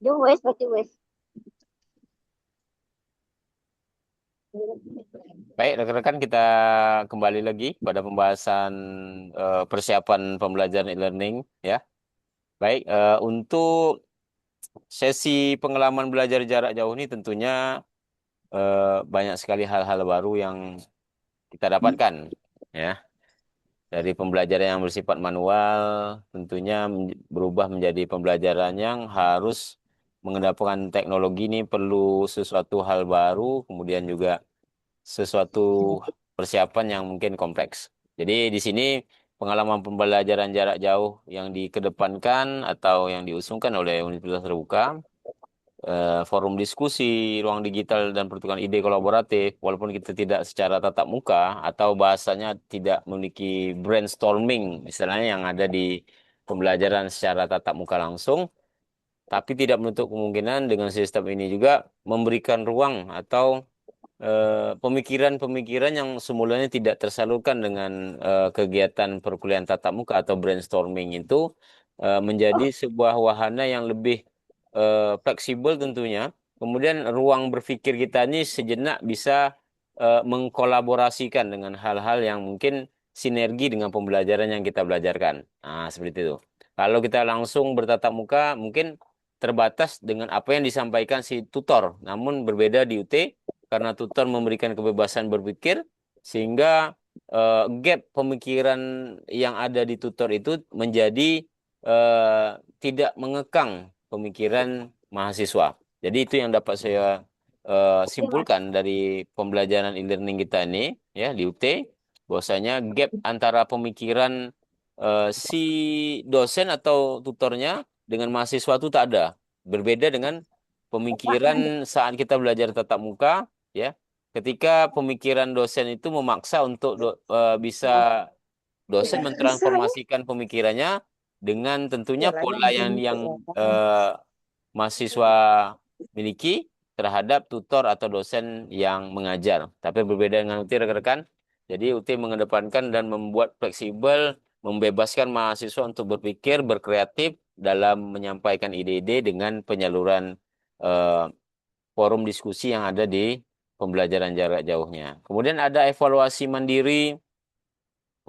Yung West, pati West. Baik, rekan-rekan kita kembali lagi pada pembahasan persiapan pembelajaran e-learning ya. Baik, untuk sesi pengalaman belajar jarak jauh ini tentunya banyak sekali hal-hal baru yang kita dapatkan ya. Dari pembelajaran yang bersifat manual tentunya berubah menjadi pembelajaran yang harus mengedepankan teknologi ini perlu sesuatu hal baru, kemudian juga sesuatu persiapan yang mungkin kompleks. Jadi di sini pengalaman pembelajaran jarak jauh yang dikedepankan atau yang diusungkan oleh Universitas Terbuka, forum diskusi, ruang digital dan pertukaran ide kolaboratif, walaupun kita tidak secara tatap muka atau bahasanya tidak memiliki brainstorming, istilahnya yang ada di pembelajaran secara tatap muka langsung, tapi tidak menutup kemungkinan dengan sistem ini juga memberikan ruang atau pemikiran-pemikiran yang semulanya tidak tersalurkan dengan kegiatan perkuliahan tatap muka atau brainstorming itu menjadi sebuah wahana yang lebih fleksibel tentunya. Kemudian ruang berpikir kita ini sejenak bisa mengkolaborasikan dengan hal-hal yang mungkin sinergi dengan pembelajaran yang kita belajarkan. Nah, seperti itu. Kalau kita langsung bertatap muka, mungkin terbatas dengan apa yang disampaikan si tutor. Namun berbeda di UT karena tutor memberikan kebebasan berpikir sehingga gap pemikiran yang ada di tutor itu menjadi tidak mengekang pemikiran mahasiswa. Jadi itu yang dapat saya Oke, Mas. simpulkan dari pembelajaran e-learning kita ini ya di UT bahwasanya gap antara pemikiran si dosen atau tutornya dengan mahasiswa itu tak ada. Berbeda dengan pemikiran saat kita belajar tatap muka ya. Ketika pemikiran dosen itu memaksa untuk bisa dosen mentransformasikan pemikirannya dengan tentunya pola yang mahasiswa miliki terhadap tutor atau dosen yang mengajar. Tapi berbeda dengan UT rekan-rekan. Jadi UT mengedepankan dan membuat fleksibel, membebaskan mahasiswa untuk berpikir, berkreatif dalam menyampaikan ide-ide dengan penyaluran eh, forum diskusi yang ada di pembelajaran jarak jauhnya. Kemudian ada evaluasi mandiri,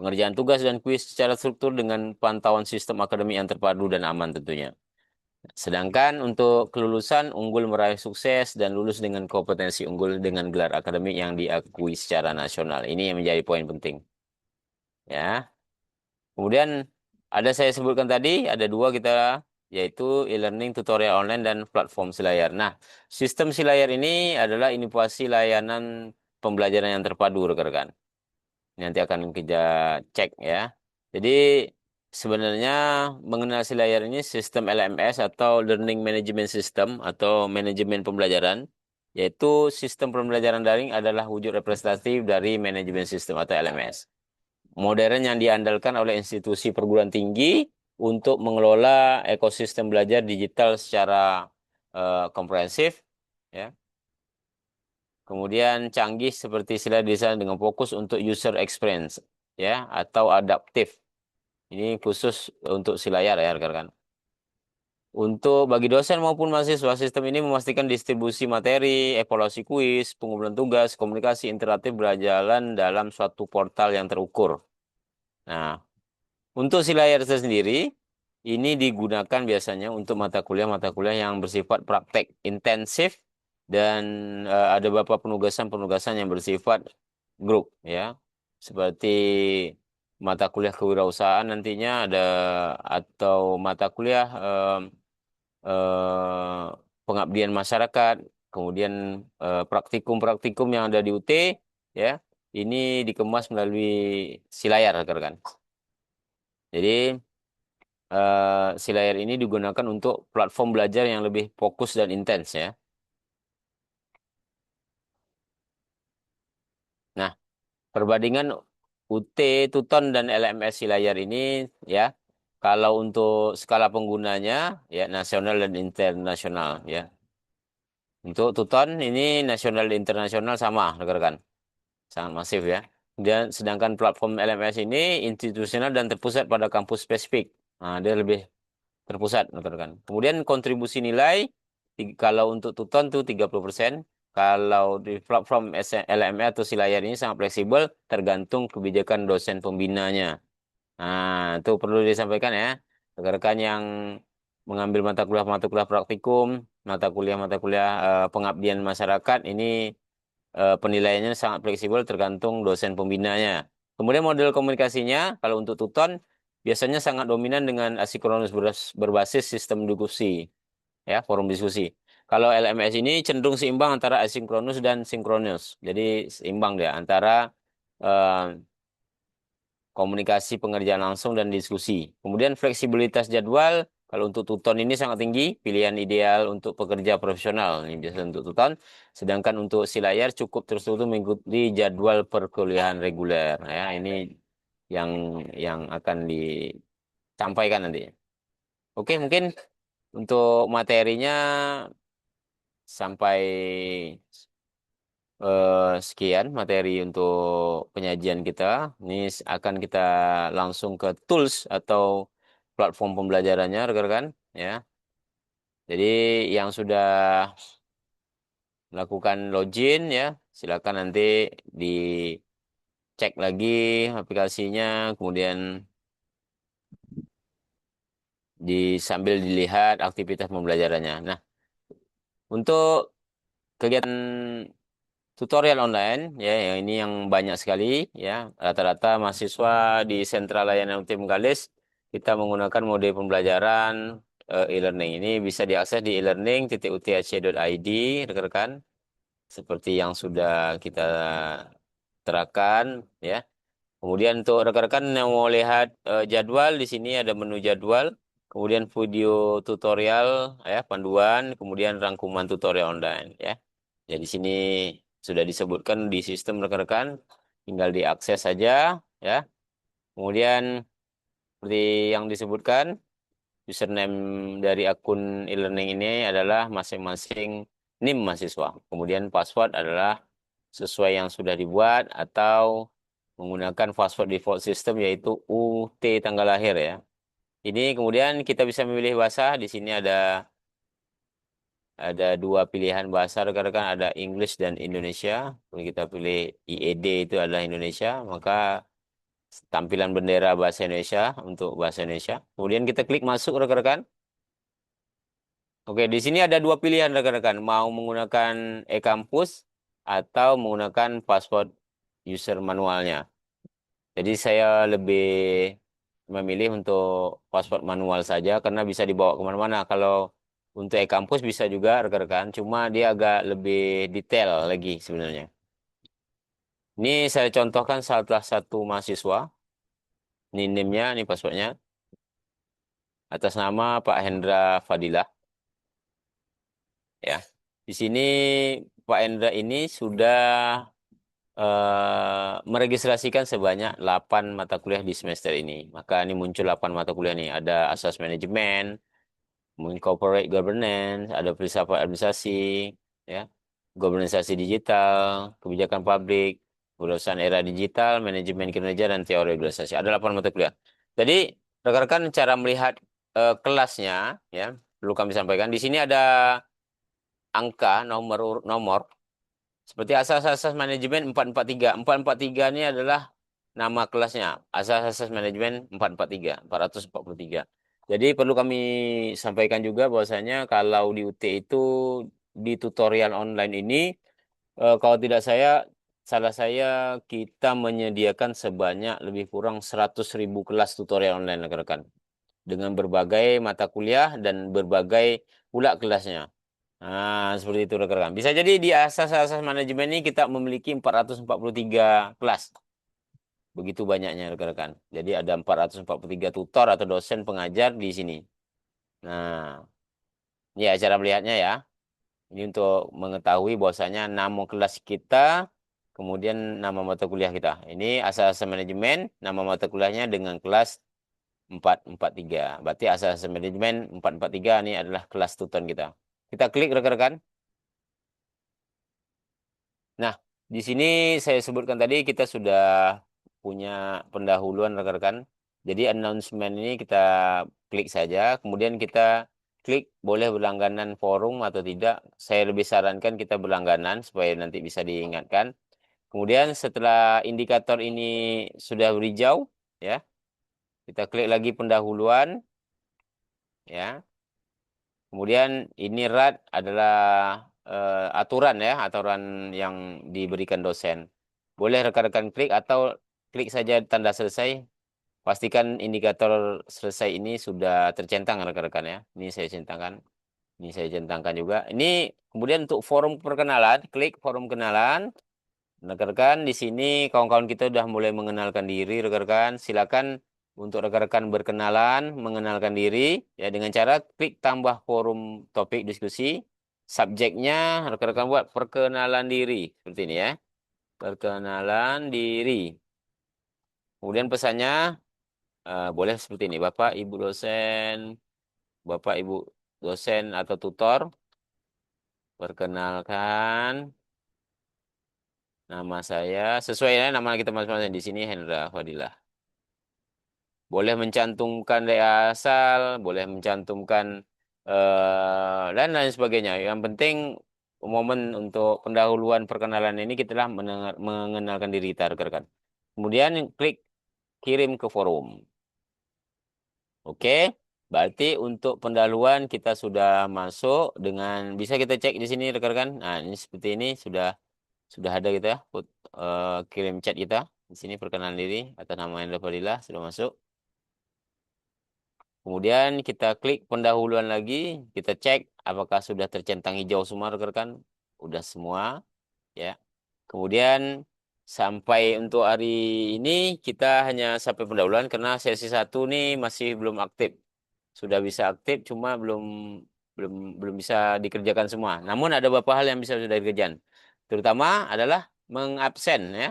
pengerjaan tugas dan kuis secara struktur dengan pantauan sistem akademik yang terpadu dan aman tentunya. Sedangkan untuk kelulusan unggul meraih sukses dan lulus dengan kompetensi unggul dengan gelar akademik yang diakui secara nasional. Ini yang menjadi poin penting. Ya. Kemudian ada saya sebutkan tadi ada dua kita yaitu e-learning tutorial online dan platform Silayar. Nah, sistem Silayar ini adalah inovasi layanan pembelajaran yang terpadu rekan-rekan. Nanti akan kita cek ya. Jadi sebenarnya mengenal si layar ini sistem LMS atau Learning Management System atau manajemen pembelajaran, yaitu sistem pembelajaran daring adalah wujud representatif dari manajemen sistem atau LMS. Modern yang diandalkan oleh institusi perguruan tinggi untuk mengelola ekosistem belajar digital secara komprehensif, ya. Kemudian canggih seperti sila desain dengan fokus untuk user experience, ya, atau adaptif. Ini khusus untuk si layar ya rekan-rekan. Untuk bagi dosen maupun mahasiswa, sistem ini memastikan distribusi materi, evaluasi kuis, pengumpulan tugas, komunikasi interaktif berjalan dalam suatu portal yang terukur. Nah, untuk si layar sendiri, ini digunakan biasanya untuk mata kuliah yang bersifat praktek intensif dan ada beberapa penugasan-penugasan yang bersifat grup ya. Seperti mata kuliah kewirausahaan nantinya ada atau mata kuliah pengabdian masyarakat, kemudian praktikum-praktikum yang ada di UT ya. Ini dikemas melalui si layar rekan-rekan. Jadi si layar ini digunakan untuk platform belajar yang lebih fokus dan intens ya. Nah, perbandingan UT, Tuton dan LMS si layar ini ya, kalau untuk skala penggunanya ya nasional dan internasional ya. Untuk Tuton ini nasional dan internasional sama rekan-rekan, sangat masif ya. Dan sedangkan platform LMS ini institusional dan terpusat pada kampus spesifik. Nah, dia lebih terpusat, rekan-rekan. Kemudian kontribusi nilai, kalau untuk Tuton tuh 30%. Kalau di platform LMS atau Silayar ini sangat fleksibel, tergantung kebijakan dosen pembinanya. Nah, itu perlu disampaikan ya. Rekan-rekan yang mengambil mata kuliah praktikum, mata kuliah pengabdian masyarakat, ini penilaiannya sangat fleksibel tergantung dosen pembinanya. Kemudian model komunikasinya, kalau untuk Tuton, biasanya sangat dominan dengan asinkronus berbasis sistem diskusi, ya, forum diskusi. Kalau LMS ini cenderung seimbang antara asinkronus dan sinkronus. Jadi seimbang dia antara eh, komunikasi pengerjaan langsung dan diskusi. Kemudian fleksibilitas jadwal, kalau untuk Tuton ini sangat tinggi, pilihan ideal untuk pekerja profesional, ini biasa untuk Tuton. Sedangkan untuk Silayar cukup terstruktur mengikuti jadwal perkuliahan reguler. Ya, ini yang akan disampaikan nanti. Oke, mungkin untuk materinya sampai sekian materi untuk penyajian kita. Ini akan kita langsung ke tools atau platform pembelajarannya, rekan-rekan. Ya, jadi yang sudah melakukan login ya, silakan nanti dicek lagi aplikasinya, kemudian sambil dilihat aktivitas pembelajarannya. Nah, untuk kegiatan tutorial online ya, yang ini yang banyak sekali ya. Rata-rata mahasiswa di Sentra Layanan UT Bengkalis kita menggunakan mode pembelajaran e-learning. Ini bisa diakses di e-learning.uthc.id, rekan-rekan. Seperti yang sudah kita terapkan ya. Kemudian untuk rekan-rekan yang mau lihat jadwal, di sini ada menu jadwal, kemudian video tutorial ya, panduan, kemudian rangkuman tutorial online ya. Jadi sini sudah disebutkan di sistem rekan-rekan, tinggal diakses saja ya. Kemudian seperti yang disebutkan, username dari akun e-learning ini adalah masing-masing NIM mahasiswa. Kemudian password adalah sesuai yang sudah dibuat atau menggunakan password default system yaitu UT tanggal lahir ya. Ini kemudian kita bisa memilih bahasa. Di sini ada dua pilihan bahasa rekan-rekan, ada English dan Indonesia. Kalau kita pilih IED itu adalah Indonesia, maka tampilan bendera bahasa Indonesia untuk bahasa Indonesia. Kemudian kita klik masuk rekan-rekan. Oke, di sini ada dua pilihan rekan-rekan, mau menggunakan e-kampus atau menggunakan password user manualnya. Jadi saya lebih memilih untuk password manual saja karena bisa dibawa kemana-mana. Kalau untuk e-kampus bisa juga rekan-rekan, cuma dia agak lebih detail lagi sebenarnya. Ini saya contohkan salah satu mahasiswa. Ini NIM-nya, ini passwordnya. Atas nama Pak Hendra Fadilah. Ya, di sini Pak Hendra ini sudah meregistrasikan sebanyak 8 mata kuliah di semester ini. Maka ini muncul 8 mata kuliah nih. Ada asas manajemen, kemudian corporate governance, ada filsafat administrasi, ya, globalisasi digital, kebijakan publik, urusan era digital, manajemen kinerja, dan teori organisasi. Ada 8 mata kuliah. Jadi, rekan-rekan cara melihat kelasnya, ya, perlu kami sampaikan. Di sini ada angka, nomor, seperti asas-asas manajemen 443. 443 ini adalah nama kelasnya. Asas-asas manajemen 443, 443. Jadi perlu kami sampaikan juga bahwasanya kalau di UT itu di tutorial online ini kalau tidak salah saya kita menyediakan sebanyak lebih kurang 100.000 kelas tutorial online rekan-rekan dengan berbagai mata kuliah dan berbagai pula kelasnya. Nah, seperti itu rekan-rekan. Bisa jadi di asas-asas manajemen ini kita memiliki 443 kelas. Begitu banyaknya rekan-rekan. Jadi ada 443 tutor atau dosen pengajar di sini. Nah, ini ya cara melihatnya ya. Ini untuk mengetahui bahwasanya nama kelas kita, kemudian nama mata kuliah kita. Ini asas-asas manajemen, nama mata kuliahnya dengan kelas 443. Berarti asas-asas manajemen 443 ini adalah kelas tutor kita. Kita klik rekan-rekan. Nah, di sini saya sebutkan tadi kita sudah punya pendahuluan rekan-rekan. Jadi announcement ini kita klik saja, kemudian kita klik boleh berlangganan forum atau tidak. Saya lebih sarankan kita berlangganan supaya nanti bisa diingatkan. Kemudian setelah indikator ini sudah berhijau, ya, kita klik lagi pendahuluan, ya. Kemudian ini RAD adalah aturan ya, aturan yang diberikan dosen. Boleh rekan-rekan klik atau klik saja tanda selesai. Pastikan indikator selesai ini sudah tercentang rekan-rekan ya. Ini saya centangkan. Ini saya centangkan juga. Ini kemudian untuk forum perkenalan, klik forum kenalan. Rekan-rekan di sini kawan-kawan kita sudah mulai mengenalkan diri rekan-rekan. Silakan untuk rekan-rekan berkenalan, mengenalkan diri ya dengan cara klik tambah forum topik diskusi. Subjeknya rekan-rekan buat perkenalan diri seperti ini ya. Perkenalan diri. Kemudian pesannya boleh seperti ini, Bapak, Ibu dosen, Bapak, Ibu dosen atau tutor, perkenalkan nama saya sesuai ya nama kita masing-masing di sini Hendra Fadilah. Boleh mencantumkan daerah asal, boleh mencantumkan dan lain sebagainya. Yang penting momen untuk pendahuluan perkenalan ini kita telah mengenalkan diri kita rekan-rekan. Kemudian klik kirim ke forum. Oke, berarti untuk pendahuluan kita sudah masuk dengan bisa kita cek di sini rekan-rekan. Nah, ini seperti ini sudah ada kita kirim chat kita di sini perkenalan diri atas nama Hendra Fadilah sudah masuk. Kemudian kita klik pendahuluan lagi, kita cek apakah sudah tercentang hijau semua rekan-rekan. Udah semua, ya. Kemudian sampai untuk hari ini kita hanya sampai pendahuluan karena sesi satu nih masih belum aktif. Sudah bisa aktif cuma belum belum belum bisa dikerjakan semua. Namun ada beberapa hal yang bisa sudah dikerjakan. Terutama adalah mengabsen ya.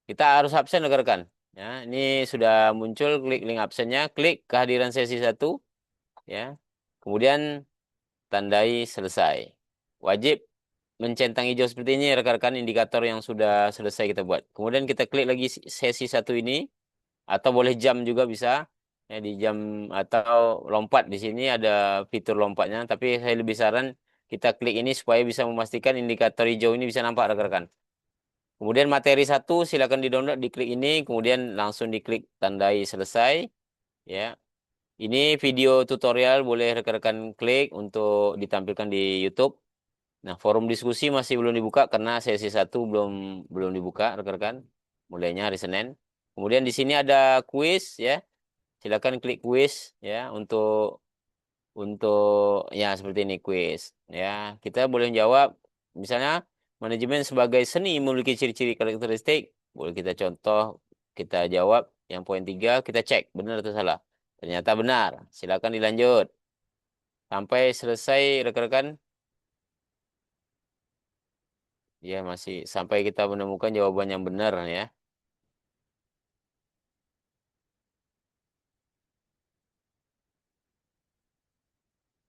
Kita harus absen rekan-rekan. Ya, ini sudah muncul klik link absennya, klik kehadiran sesi satu ya. Kemudian tandai selesai. Wajib mencentang hijau seperti ini rekan-rekan indikator yang sudah selesai kita buat. Kemudian kita klik lagi sesi satu ini atau boleh jam juga bisa ya di jam atau lompat di sini ada fitur lompatnya tapi saya lebih saran kita klik ini supaya bisa memastikan indikator hijau ini bisa nampak rekan-rekan. Kemudian materi satu silakan di-download diklik ini kemudian langsung diklik tandai selesai ya. Ini video tutorial boleh rekan-rekan klik untuk ditampilkan di YouTube. Nah, forum diskusi masih belum dibuka karena sesi satu belum dibuka rekan-rekan. Mulainya hari Senin. Kemudian di sini ada kuis ya. Silakan klik kuis ya untuk ya seperti ini kuis ya. Kita boleh jawab misalnya manajemen sebagai seni memiliki ciri-ciri karakteristik. Boleh kita contoh, kita jawab yang poin 3 kita cek benar atau salah. Ternyata benar. Silakan dilanjut sampai selesai rekan-rekan. Ya masih sampai kita menemukan jawaban yang benar ya.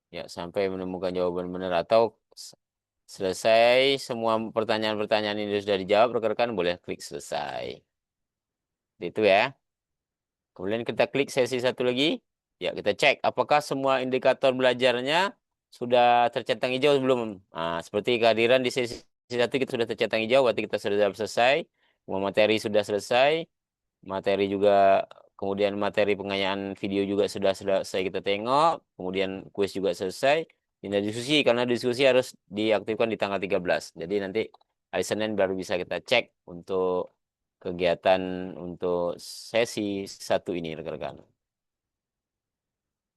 Ya sampai menemukan jawaban benar atau selesai semua pertanyaan-pertanyaan ini sudah dijawab rekan-rekan boleh klik selesai. Itu ya. Kemudian kita klik sesi satu lagi. Ya kita cek apakah semua indikator belajarnya sudah tercentang hijau belum. Nah, seperti kehadiran di sesi satu kita sudah tercentang hijau berarti kita sudah selesai. Semua materi sudah selesai. Materi juga kemudian materi pengayaan video juga sudah selesai kita tengok, kemudian kuis juga selesai. Tinggal diskusi karena diskusi harus diaktifkan di tanggal 13. Jadi nanti hari Senin baru bisa kita cek untuk kegiatan untuk sesi satu ini rekan-rekan.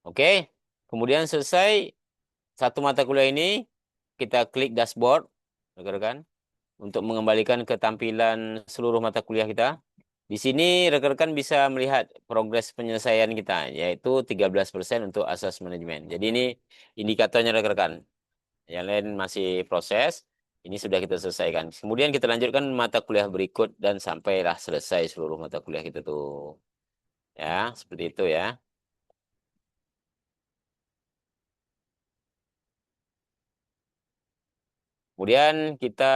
Oke, kemudian selesai satu mata kuliah ini kita klik dashboard rekan-rekan untuk mengembalikan ketampilan seluruh mata kuliah kita. Di sini rekan-rekan bisa melihat progres penyelesaian kita, yaitu 13% untuk asas manajemen. Jadi ini indikatornya rekan-rekan. Yang lain masih proses. Ini sudah kita selesaikan. Kemudian kita lanjutkan mata kuliah berikut dan sampailah selesai seluruh mata kuliah kita tuh. Ya, seperti itu ya. Kemudian kita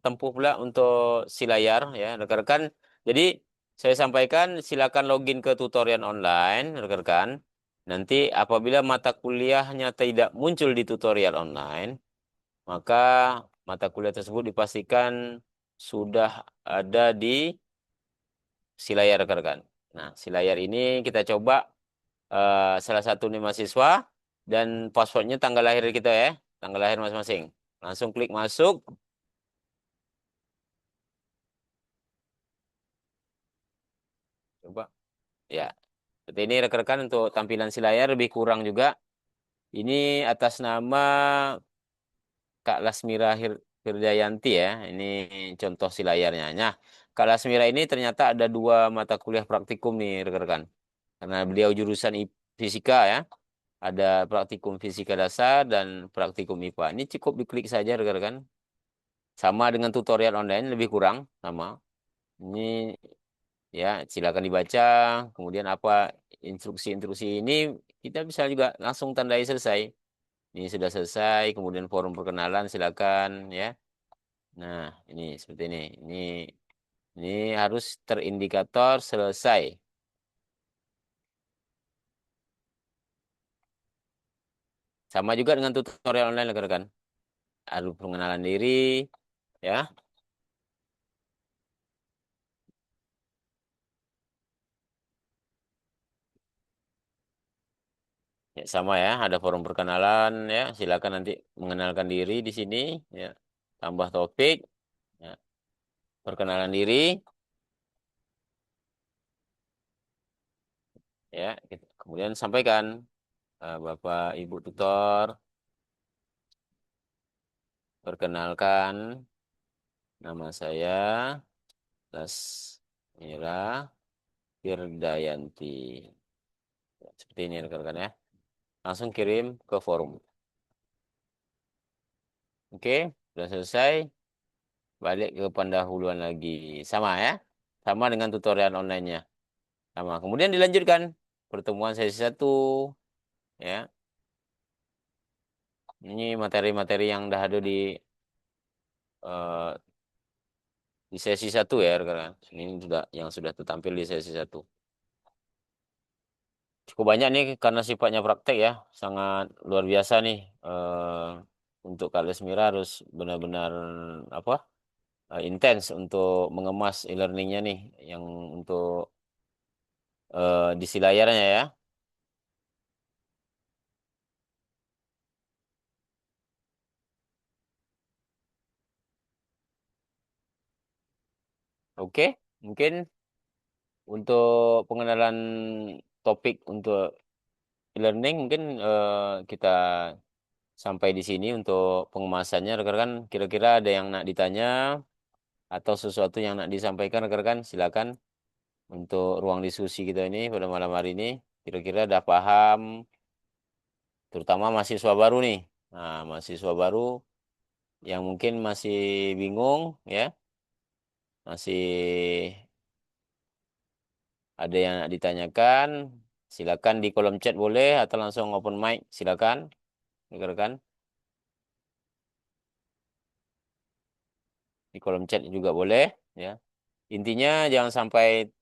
tempuh pula untuk si layar ya rekan-rekan. Jadi saya sampaikan silakan login ke tutorial online, rekan-rekan. Nanti apabila mata kuliahnya tidak muncul di tutorial online, maka mata kuliah tersebut dipastikan sudah ada di si layar rekan-rekan. Nah, si layar ini kita coba salah satu nih mahasiswa dan passwordnya tanggal lahir kita ya, tanggal lahir masing-masing. Langsung klik masuk, coba. Ya, seperti ini rekan-rekan untuk tampilan si layar lebih kurang juga. Ini atas nama Kak Lasmira Hirdayanti ya. Ini contoh si layarnya. Nah, Kak Lasmira ini ternyata ada dua mata kuliah praktikum nih rekan-rekan. Karena beliau jurusan fisika ya. Ada praktikum fisika dasar dan praktikum IPA. Ini cukup diklik saja rekan-rekan. Sama dengan tutorial online lebih kurang sama. Ini ya silakan dibaca. Kemudian apa instruksi-instruksi ini kita bisa juga langsung tandai selesai. Ini sudah selesai. Kemudian forum perkenalan silakan ya. Nah ini seperti ini. Ini harus terindikator selesai. Sama juga dengan tutorial online rekan-rekan. Ada pengenalan diri ya. Ya, sama ya, ada forum perkenalan ya. Silakan nanti mengenalkan diri di sini ya. Tambah topik ya. Perkenalan diri ya. Kemudian sampaikan Bapak Ibu tutor, perkenalkan nama saya Lasmira Firdayanti. Ya, seperti ini rekan-rekan ya. Langsung kirim ke forum. Oke, sudah selesai. Balik ke pendahuluan lagi. Sama ya. Sama dengan tutorial online-nya. Sama. Kemudian dilanjutkan pertemuan sesi satu ya. Ini materi-materi yang dah ada eh, di sesi satu ya rekan. Ini sudah yang sudah tertampil di sesi satu. Cukup banyak nih karena sifatnya praktek ya, sangat luar biasa nih. Untuk Kak Lesmira harus benar-benar apa? Intens untuk mengemas e-learningnya nih, yang untuk di si layarnya ya. Oke, mungkin untuk pengenalan topik untuk e-learning mungkin kita sampai di sini untuk pengemasannya rekan-rekan. Kira-kira ada yang nak ditanya atau sesuatu yang nak disampaikan rekan-rekan, silakan untuk ruang diskusi kita ini pada malam hari ini. Kira-kira udah paham, terutama mahasiswa baru nih. Nah, mahasiswa baru yang mungkin masih bingung ya, masih ada yang nak ditanyakan, silakan di kolom chat boleh atau langsung open mic, silakan rekan-rekan. Di kolom chat juga boleh ya. Intinya jangan sampai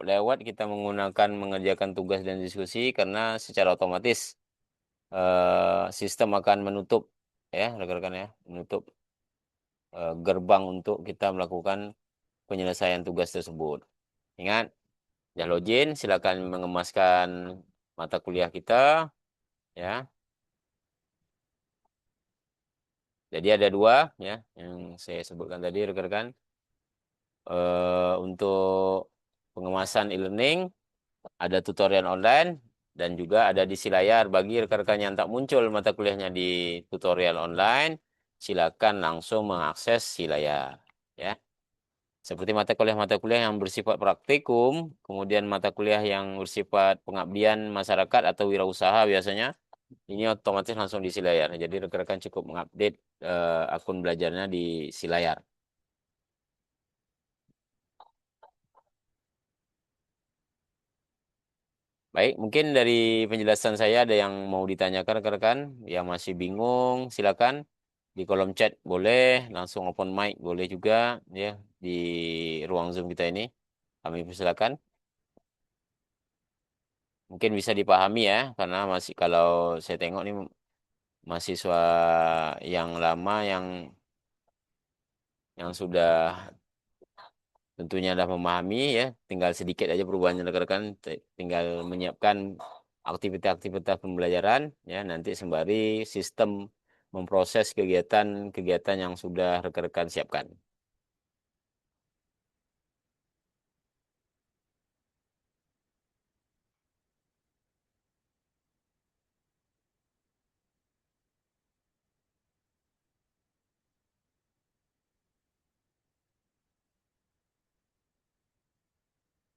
lewat kita menggunakan mengerjakan tugas dan diskusi karena secara otomatis sistem akan menutup ya rekan-rekan ya, menutup gerbang untuk kita melakukan penyelesaian tugas tersebut. Ingat, Jalojin silakan mengemaskan mata kuliah kita ya. Jadi ada dua ya yang saya sebutkan tadi rekan-rekan. Untuk pengemasan e-learning ada tutorial online dan juga ada di si layar bagi rekan-rekan yang tak muncul mata kuliahnya di tutorial online, silakan langsung mengakses si layar ya. Seperti mata kuliah yang bersifat praktikum, kemudian mata kuliah yang bersifat pengabdian masyarakat atau wirausaha biasanya ini otomatis langsung di si layar. Jadi rekan-rekan cukup mengupdate akun belajarnya di si layar. Baik, mungkin dari penjelasan saya ada yang mau ditanyakan rekan-rekan yang masih bingung, silakan di kolom chat boleh, langsung open mic boleh juga ya di ruang Zoom kita ini. Kami persilakan. Mungkin bisa dipahami ya, karena masih kalau saya tengok nih mahasiswa yang lama yang sudah tentunya sudah memahami ya, tinggal sedikit aja perubahannya rekan-rekan, tinggal menyiapkan aktivitas-aktivitas pembelajaran ya, nanti sembari sistem memproses kegiatan-kegiatan yang sudah rekan-rekan siapkan.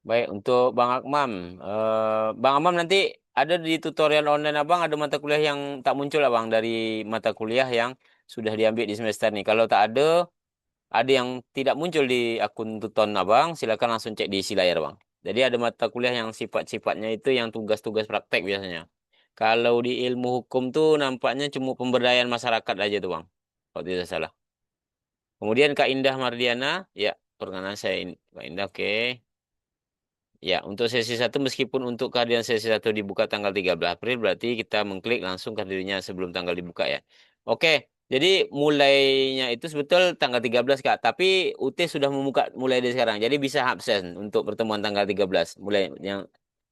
Baik, untuk Bang Akmam nanti ada di tutorial online Abang ada mata kuliah yang tak muncul Abang dari mata kuliah yang sudah diambil di semester nih. Kalau tak ada yang tidak muncul di akun tuton Abang, silakan langsung cek di isi layar Bang. Jadi ada mata kuliah yang sifat-sifatnya itu yang tugas-tugas praktek biasanya. Kalau di ilmu hukum tuh nampaknya cuma pemberdayaan masyarakat aja tuh Bang. Kalau tidak salah. Kemudian Kak Indah Mardiana, ya perkenalan saya Kak Indah, oke. Ya, untuk sesi satu meskipun untuk kehadiran sesi satu dibuka tanggal 13 April, berarti kita mengklik langsung kehadirannya sebelum tanggal dibuka ya. Oke, jadi mulainya itu sebetul tanggal 13 Kak, tapi UT sudah membuka mulai dari sekarang. Jadi bisa absen untuk pertemuan tanggal 13. Mulai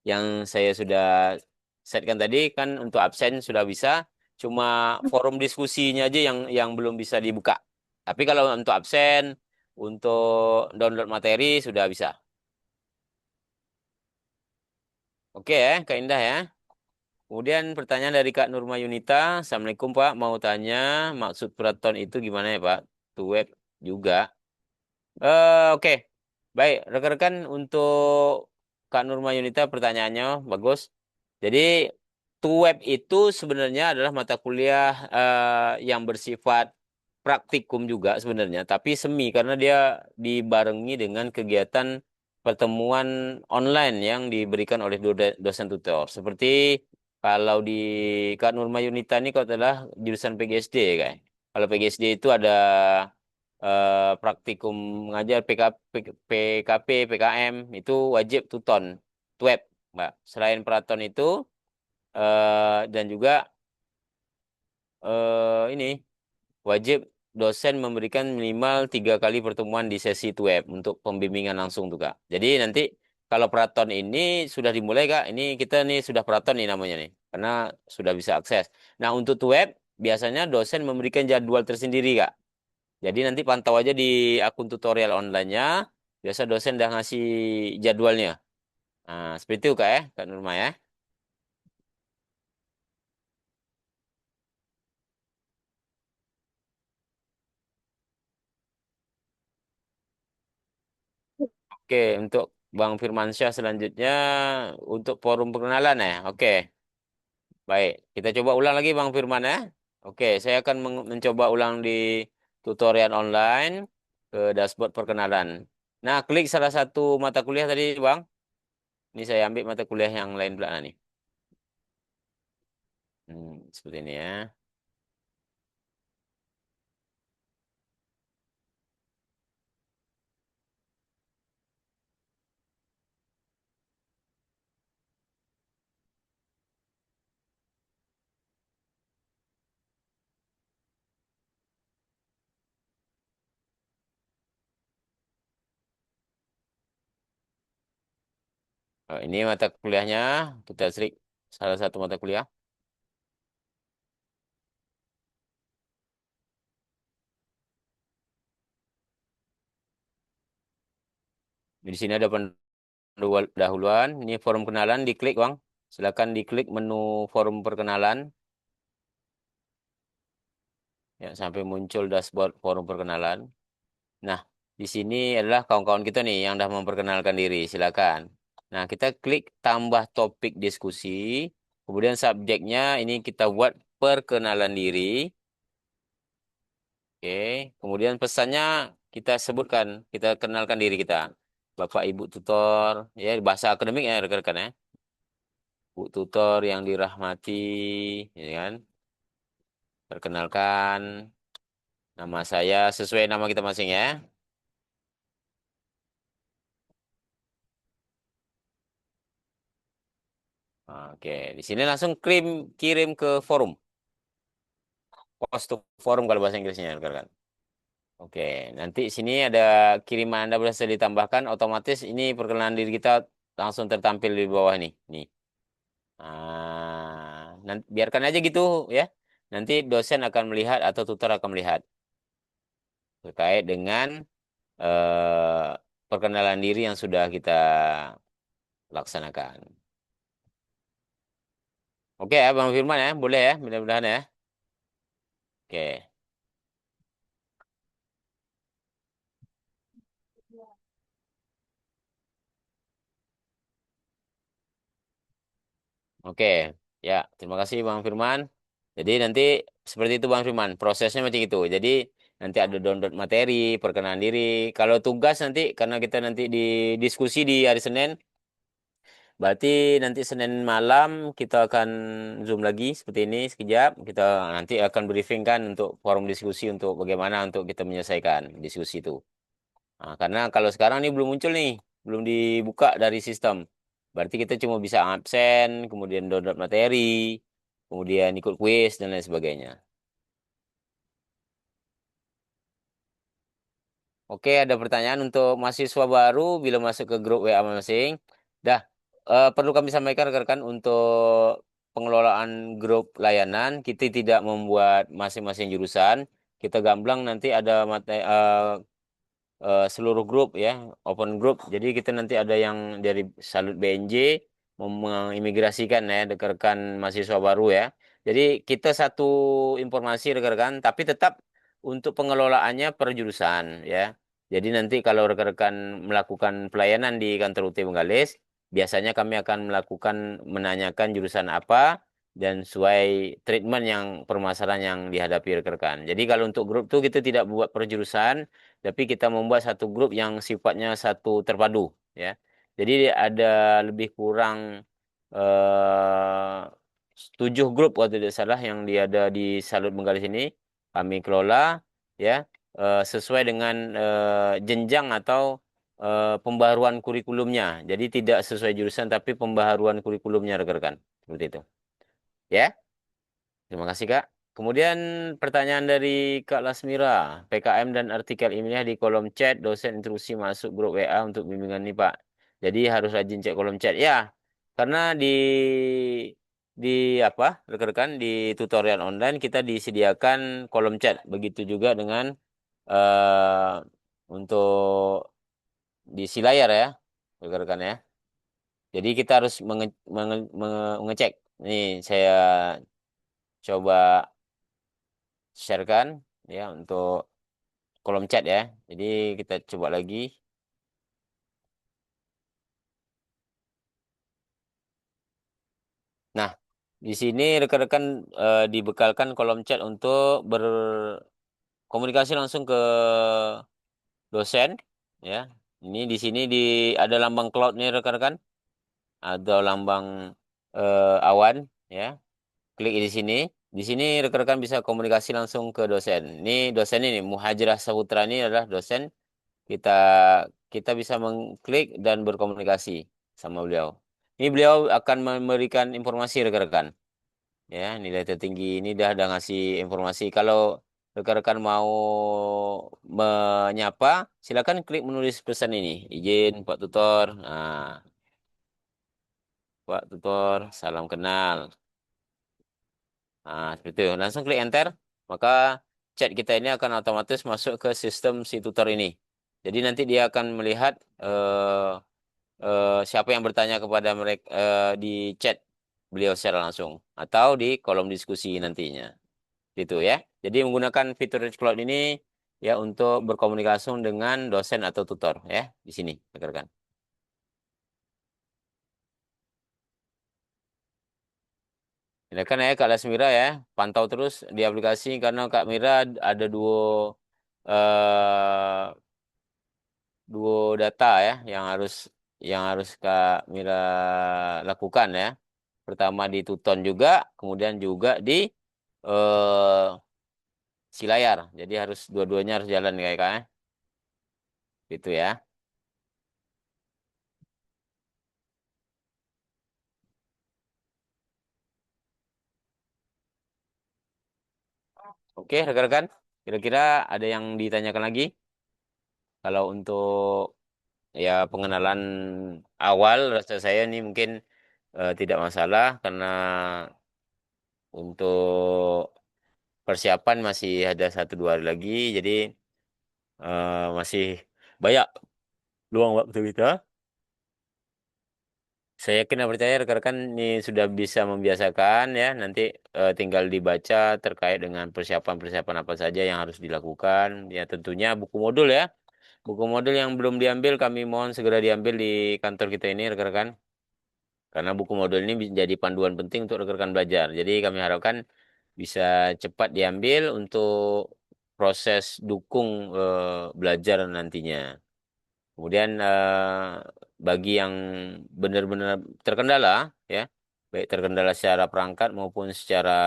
yang saya sudah setkan tadi kan untuk absen sudah bisa, cuma forum diskusinya aja yang belum bisa dibuka. Tapi kalau untuk absen, untuk download materi sudah bisa. Oke ya, Kak Indah ya. Kemudian pertanyaan dari Kak Nurma Yunita. Assalamualaikum Pak, mau tanya maksud keraton itu gimana ya Pak? To web juga. Oke, baik. Rekan-rekan untuk Kak Nurma Yunita pertanyaannya bagus. Jadi to web itu sebenarnya adalah mata kuliah yang bersifat praktikum juga sebenarnya, tapi semi karena dia dibarengi dengan kegiatan pertemuan online yang diberikan oleh dosen tutor. Seperti kalau di Kak Nurma Yunita ini kalau adalah jurusan PGSD kayak. Kalau PGSD itu ada praktikum mengajar PKP, PKM itu wajib tuton, web, Mbak. Selain peraton itu dan juga ini wajib dosen memberikan minimal 3 kali pertemuan di sesi web untuk pembimbingan langsung tuh Kak. Jadi nanti kalau peraton ini sudah dimulai Kak, ini kita nih sudah peraton nih namanya nih, karena sudah bisa akses. Nah untuk web biasanya dosen memberikan jadwal tersendiri Kak. Jadi nanti pantau aja di akun tutorial online-nya, biasa dosen udah ngasih jadwalnya. Nah seperti itu Kak ya, Kak Nurma ya. Oke, untuk Bang Firmansyah selanjutnya untuk forum perkenalan ya. Oke. Baik, kita coba ulang lagi Bang Firman ya. Oke, saya akan mencoba ulang di tutorial online ke dashboard perkenalan. Nah, klik salah satu mata kuliah tadi Bang. Ini saya ambil mata kuliah yang lain belakang nih. Seperti ini ya. Ini mata kuliahnya. Kita klik salah satu mata kuliah. Di sini ada pendahuluan. Ini forum kenalan. Diklik Bang. Silakan diklik menu forum perkenalan. Ya, sampai muncul dashboard forum perkenalan. Nah, di sini adalah kawan-kawan kita nih yang dah memperkenalkan diri. Silakan. Nah, kita klik tambah topik diskusi. Kemudian subjeknya ini kita buat perkenalan diri. Oke. Kemudian pesannya kita sebutkan, kita kenalkan diri kita. Bapak Ibu tutor, ya bahasa akademik ya rekan-rekan ya. Bu tutor yang dirahmati, ya kan? Perkenalkan nama saya sesuai nama kita masing ya. Oke, di sini langsung kirim ke forum, post to forum kalau bahasa Inggrisnya, rekan. Oke, nanti sini ada kiriman Anda berhasil ditambahkan, otomatis ini perkenalan diri kita langsung tertampil di bawah nih. Nih. Nanti biarkan aja gitu ya. Nanti dosen akan melihat atau tutor akan melihat terkait dengan perkenalan diri yang sudah kita laksanakan. Oke ya, Bang Firman ya, boleh ya, mudah-mudahan ya. Oke, oke, ya, terima kasih Bang Firman. Jadi nanti seperti itu Bang Firman, prosesnya macam itu. Jadi nanti ada download materi, perkenalan diri. Kalau tugas nanti, karena kita nanti di diskusi di hari Senin, berarti nanti Senin malam kita akan Zoom lagi seperti ini sekejap. Kita nanti akan briefing kan untuk forum diskusi untuk bagaimana untuk kita menyelesaikan diskusi itu. Nah, karena kalau sekarang ini belum muncul nih, belum dibuka dari sistem. Berarti kita cuma bisa absen, kemudian download materi, kemudian ikut kuis dan lain sebagainya. Oke, ada pertanyaan untuk mahasiswa baru bila masuk ke grup WA masing. Dah, perlu kami sampaikan rekan-rekan untuk pengelolaan grup layanan, kita tidak membuat masing-masing jurusan. Kita gamblang nanti ada seluruh grup ya, open group. Jadi kita nanti ada yang dari Salut BNJ mau mengimigrasikan ya rekan-rekan mahasiswa baru ya. Jadi kita satu informasi rekan-rekan, tapi tetap untuk pengelolaannya per jurusan ya. Jadi nanti kalau rekan-rekan melakukan pelayanan di kantor UT Bengkalis, biasanya kami akan melakukan menanyakan jurusan apa dan sesuai treatment yang permasalahan yang dihadapi rekan-rekan. Jadi kalau untuk grup tuh kita tidak buat per jurusan, tapi kita membuat satu grup yang sifatnya satu terpadu ya. Jadi ada lebih kurang eh, 7 grup waktu tidak salah yang ada di Salut Bengkalis ini kami kelola ya, sesuai dengan jenjang atau pembaharuan kurikulumnya. Jadi tidak sesuai jurusan tapi pembaharuan kurikulumnya rekan-rekan. Seperti itu. Ya. Terima kasih, Kak. Kemudian pertanyaan dari Kak Lasmira. PKM dan artikel ilmiah di kolom chat, dosen instruksi masuk grup WA untuk bimbingan nih, Pak. Jadi harus rajin cek kolom chat. Ya, karena di apa, rekan-rekan di tutorial online kita disediakan kolom chat. Begitu juga dengan untuk di si layar ya, rekan-rekan ya. Jadi kita harus mengecek. Nih saya coba sharekan ya untuk kolom chat ya. Jadi kita coba lagi. Nah, di sini rekan-rekan dibekalkan kolom chat untuk berkomunikasi langsung ke dosen ya. Ini di sini ada lambang cloud nih rekan-rekan, ada lambang awan ya. Klik di sini. Di sini rekan-rekan bisa komunikasi langsung ke dosen. Ini dosen ini Muhajirah Saputra ini adalah dosen. Kita kita bisa mengklik dan berkomunikasi sama beliau. Ini beliau akan memberikan informasi rekan-rekan. Ya, nilai tertinggi ini dah ngasih informasi. Kalau rekan-rekan mau menyapa, silakan klik menulis pesan ini. Izin Pak Tutor. Nah, Pak Tutor, salam kenal. Nah, seperti itu. Langsung klik enter, maka chat kita ini akan otomatis masuk ke sistem si tutor ini. Jadi nanti dia akan melihat siapa yang bertanya kepada mereka di chat beliau secara langsung atau di kolom diskusi nantinya. Gitu ya. Jadi menggunakan fitur Rich Cloud ini ya untuk berkomunikasi dengan dosen atau tutor ya di sini, rekan-rekan. Silakan ya Kak Lasmira ya, pantau terus di aplikasi karena Kak Mira ada eh, dua data ya yang harus Kak Mira lakukan ya. Pertama di Tuton juga, kemudian juga di eh si layar. Jadi harus dua-duanya harus jalan kayak Kak ya. Gitu ya. Oke, rekan-rekan. Kira-kira ada yang ditanyakan lagi? Kalau untuk ya pengenalan awal, rasa saya ini mungkin tidak masalah karena untuk persiapan masih ada 1 2 hari lagi, jadi masih banyak luang waktu kita. Saya yakin dan percaya rekan-rekan ini sudah bisa membiasakan ya. Nanti tinggal dibaca terkait dengan persiapan-persiapan apa saja yang harus dilakukan. Ya tentunya buku modul ya. Buku modul yang belum diambil kami mohon segera diambil di kantor kita ini rekan-rekan. Karena buku modul ini menjadi panduan penting untuk rekan-rekan belajar. Jadi kami harapkan bisa cepat diambil untuk proses dukung belajar nantinya. Kemudian bagi yang benar-benar terkendala, ya, baik terkendala secara perangkat maupun secara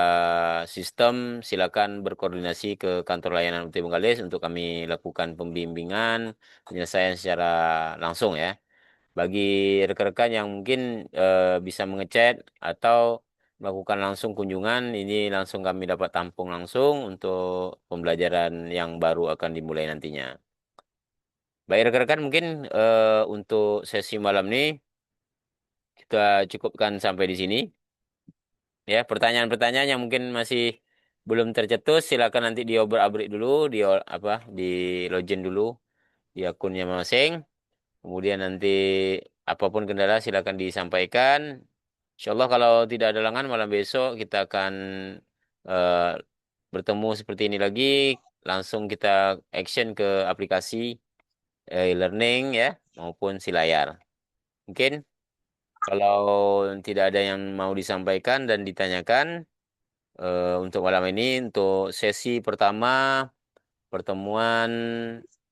sistem, silakan berkoordinasi ke kantor layanan UT Bengkalis untuk kami lakukan pembimbingan, penyelesaian secara langsung ya. Bagi rekan-rekan yang mungkin bisa mengechat atau melakukan langsung kunjungan, ini langsung kami dapat tampung langsung untuk pembelajaran yang baru akan dimulai nantinya. Baik rekan-rekan mungkin untuk sesi malam ini kita cukupkan sampai di sini. Ya, pertanyaan-pertanyaan yang mungkin masih belum tercetus silakan nanti diobrak-abrik dulu di login dulu di akunnya masing. Kemudian nanti apapun kendala silakan disampaikan. Insyaallah kalau tidak ada halangan malam besok kita akan eh, bertemu seperti ini lagi. Langsung kita action ke aplikasi e-learning ya maupun si layar. Mungkin kalau tidak ada yang mau disampaikan dan ditanyakan untuk malam ini untuk sesi pertama pertemuan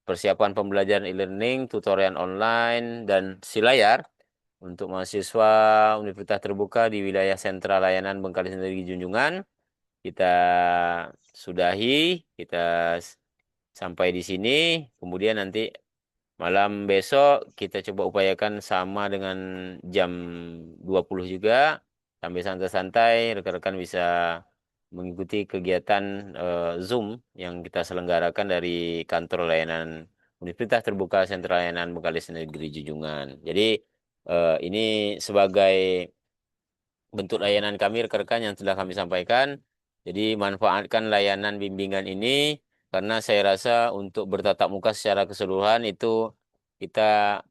persiapan pembelajaran e-learning, tutorial online dan si layar untuk mahasiswa Universitas Terbuka di wilayah Sentra Layanan Bengkalis Negeri Junjungan kita sudahi, kita sampai di sini. Kemudian nanti malam besok kita coba upayakan sama dengan jam 20 juga. Sambil santai-santai, rekan-rekan bisa mengikuti kegiatan Zoom yang kita selenggarakan dari kantor layanan Universitas Terbuka Sentra Layanan Bengkalis Negeri Junjungan. Jadi ini sebagai bentuk layanan kami rekan-rekan yang telah kami sampaikan. Jadi manfaatkan layanan bimbingan ini karena saya rasa untuk bertatap muka secara keseluruhan itu kita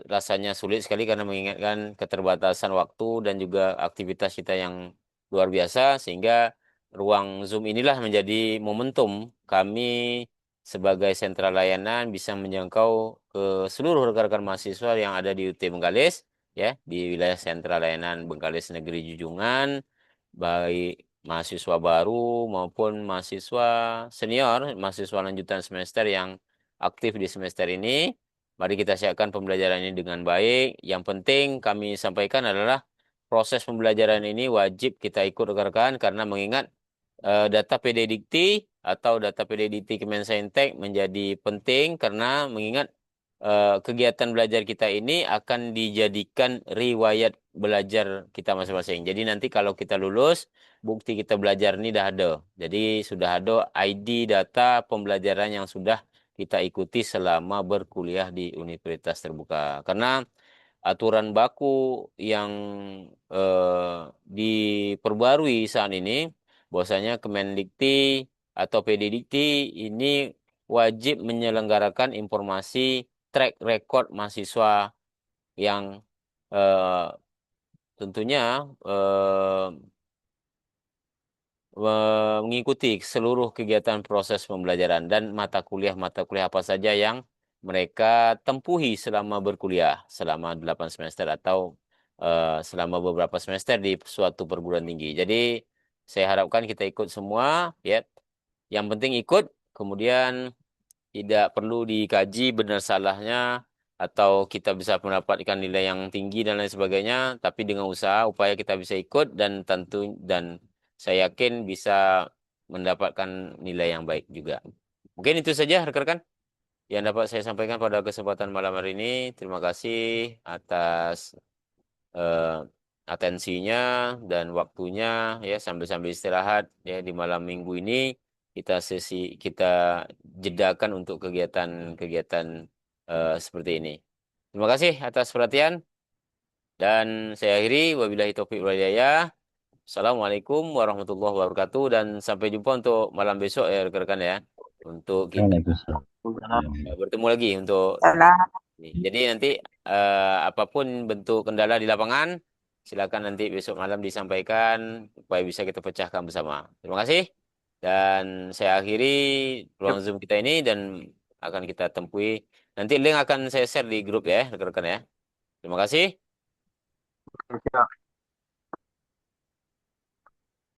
rasanya sulit sekali karena mengingatkan keterbatasan waktu dan juga aktivitas kita yang luar biasa sehingga ruang Zoom inilah menjadi momentum kami sebagai sentra layanan bisa menjangkau ke seluruh rekan-rekan mahasiswa yang ada di UT Bengkalis ya di wilayah sentra layanan Bengkalis Negeri Junjungan baik mahasiswa baru maupun mahasiswa senior mahasiswa lanjutan semester yang aktif di semester ini. Mari kita siapkan pembelajaran ini dengan baik. Yang penting kami sampaikan adalah proses pembelajaran ini wajib kita ikut rekan-rekan karena mengingat data PD Dikti atau data PD Dikti Kemensaintek menjadi penting karena mengingat kegiatan belajar kita ini akan dijadikan riwayat belajar kita masing-masing. Jadi nanti kalau kita lulus, bukti kita belajar ini dah ada. Jadi sudah ada ID data pembelajaran yang sudah kita ikuti selama berkuliah di Universitas Terbuka. Karena aturan baku yang diperbarui saat ini, bahwasanya Kemendikti atau PDDikti ini wajib menyelenggarakan informasi track record mahasiswa yang eh, tentunya eh, mengikuti seluruh kegiatan proses pembelajaran dan mata kuliah apa saja yang mereka tempuhi selama berkuliah selama 8 semester atau selama beberapa semester di suatu perguruan tinggi. Jadi saya harapkan kita ikut semua ya. Yang penting ikut, kemudian tidak perlu dikaji benar salahnya atau kita bisa mendapatkan nilai yang tinggi dan lain sebagainya, tapi dengan usaha upaya kita bisa ikut dan saya yakin bisa mendapatkan nilai yang baik juga. Mungkin itu saja rekan-rekan yang dapat saya sampaikan pada kesempatan malam hari ini. Terima kasih atas eh, atensinya dan waktunya ya sambil-sambil istirahat ya di malam minggu ini kita jedakan untuk kegiatan-kegiatan seperti ini. Terima kasih atas perhatian dan saya akhiri wabillahi taufiq wal hidayah. Assalamualaikum warahmatullahi wabarakatuh dan sampai jumpa untuk malam besok ya rekan-rekan ya. Untuk kita Waalaikumsalam. bertemu lagi untuk Salam. jadi nanti apapun bentuk kendala di lapangan, silakan nanti besok malam disampaikan supaya bisa kita pecahkan bersama. Terima kasih. Dan saya akhiri ruang Zoom kita ini dan akan kita temui. Nanti link akan saya share di grup ya, rekan-rekan ya. Terima kasih. Siap.